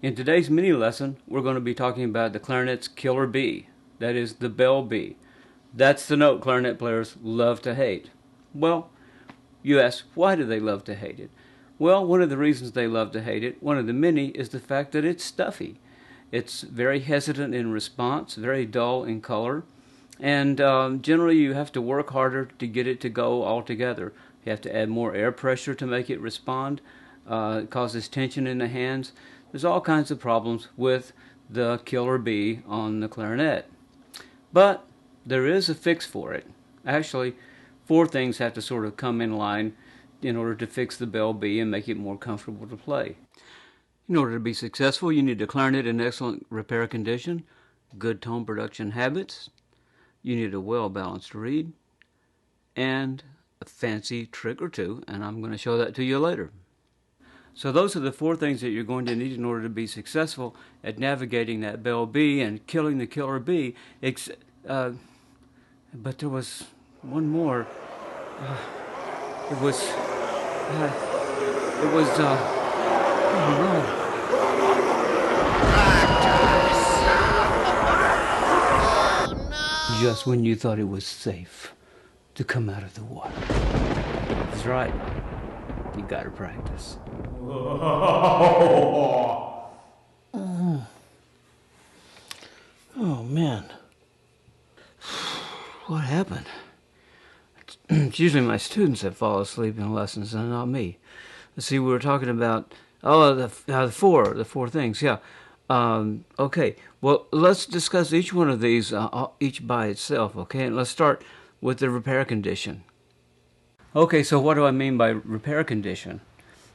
In today's mini lesson, we're going to be talking about the clarinet's Killer B, that is the bell B. That's the note clarinet players love to hate. Well, you ask, why do they love to hate it? Well, one of the reasons they love to hate it, one of the many, is the fact that it's stuffy. It's very hesitant in response, very dull in color, and generally you have to work harder to get it to go altogether. You have to add more air pressure to make it respond. It causes tension in the hands. There's all kinds of problems with the Killer B on the clarinet. But there is a fix for it. Actually, four things have to sort of come in line in order to fix the bell B and make it more comfortable to play. In order to be successful, you need a clarinet in excellent repair condition, good tone production habits, you need a well-balanced reed, and a fancy trick or two, and I'm going to show that to you later. So those are the four things that you're going to need in order to be successful at navigating that bell B and killing the Killer B. But there was one more. Oh no. Just when you thought it was safe to come out of the water. That's right. You gotta practice. Oh man. What happened? It's usually my students that fall asleep in lessons and not me. Let's see, we were talking about the four things, yeah. Okay, well, let's discuss each one of these, each by itself, okay? And let's start with the repair condition. Okay, so what do I mean by repair condition?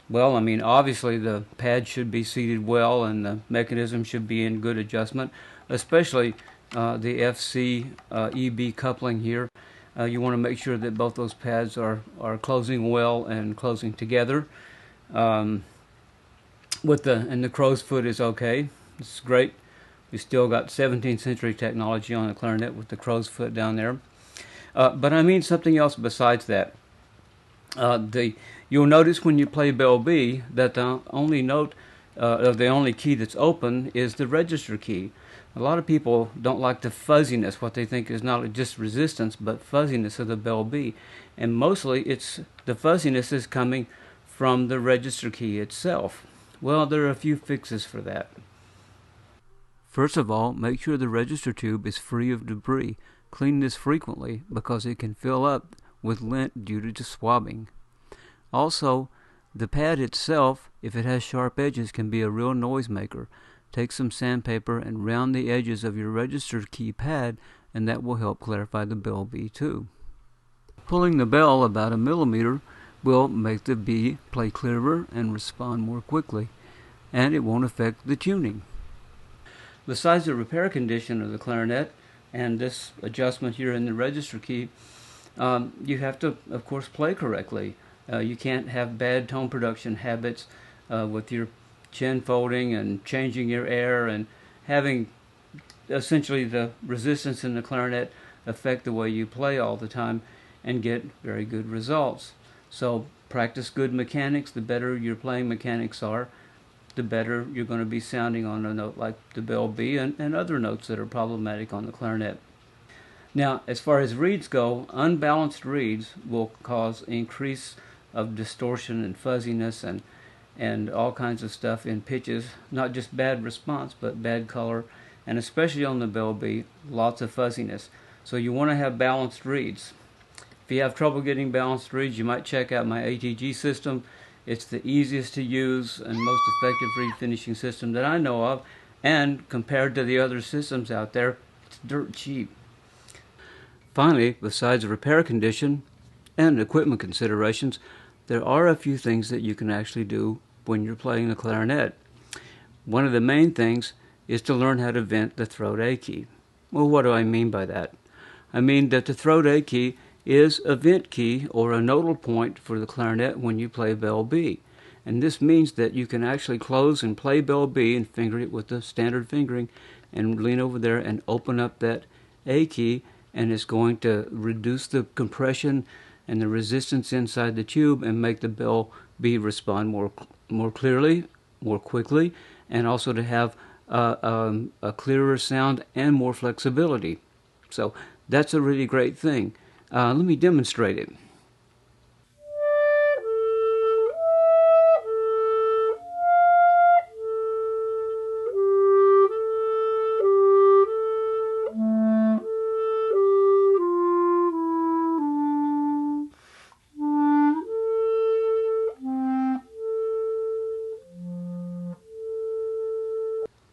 Well, I mean, obviously the pad should be seated well and the mechanism should be in good adjustment, especially the FC EB coupling here. You want to make sure that both those pads are closing well and closing together. And the crow's foot is okay. It's great. We still got 17th century technology on the clarinet with the crow's foot down there. But I mean something else besides that. You'll notice when you play bell B that the only note, the only key that's open is the register key. A lot of people don't like the fuzziness, what they think is not just resistance, but fuzziness of the bell B. And mostly the fuzziness is coming from the register key itself. Well, there are a few fixes for that. First of all, make sure the register tube is free of debris. Clean this frequently because it can fill up with lint due to swabbing. Also, the pad itself, if it has sharp edges, can be a real noisemaker. Take some sandpaper and round the edges of your register key pad, and that will help clarify the bell B too. Pulling the bell about 1 millimeter will make the B play clearer and respond more quickly, and it won't affect the tuning. Besides the repair condition of the clarinet and this adjustment here in the register key, you have to, of course, play correctly. You can't have bad tone production habits with your chin folding and changing your air and having essentially the resistance in the clarinet affect the way you play all the time and get very good results. So practice good mechanics. The better your playing mechanics are, the better you're going to be sounding on a note like the bell B and other notes that are problematic on the clarinet. Now, as far as reeds go, unbalanced reeds will cause increase of distortion and fuzziness and all kinds of stuff in pitches, not just bad response, but bad color, and especially on the bell B, lots of fuzziness. So you want to have balanced reeds. If you have trouble getting balanced reeds, you might check out my ATG system. It's the easiest to use and most effective reed finishing system that I know of, and compared to the other systems out there, it's dirt cheap. Finally, besides the repair condition and equipment considerations, there are a few things that you can actually do when you're playing the clarinet. One of the main things is to learn how to vent the throat A key. Well, what do I mean by that? I mean that the throat A key is a vent key or a nodal point for the clarinet when you play bell B. And this means that you can actually close and play bell B and finger it with the standard fingering and lean over there and open up that A key, and it's going to reduce the compression and the resistance inside the tube and make the bell B respond more clearly, more quickly, and also to have a clearer sound and more flexibility. So that's a really great thing. Let me demonstrate it.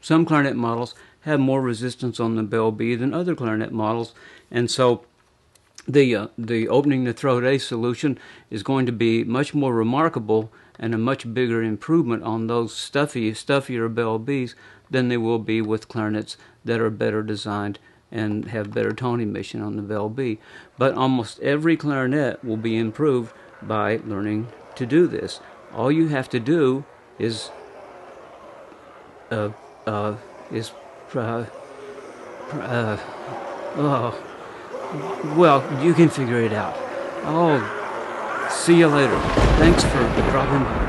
Some clarinet models have more resistance on the bell B than other clarinet models, and so the opening the throat A solution is going to be much more remarkable and a much bigger improvement on those stuffier bell Bs than they will be with clarinets that are better designed and have better tone emission on the bell B. But almost every clarinet will be improved by learning to do this. All you have to do is oh, well, you can figure it out. Oh, see you later. Thanks for dropping by.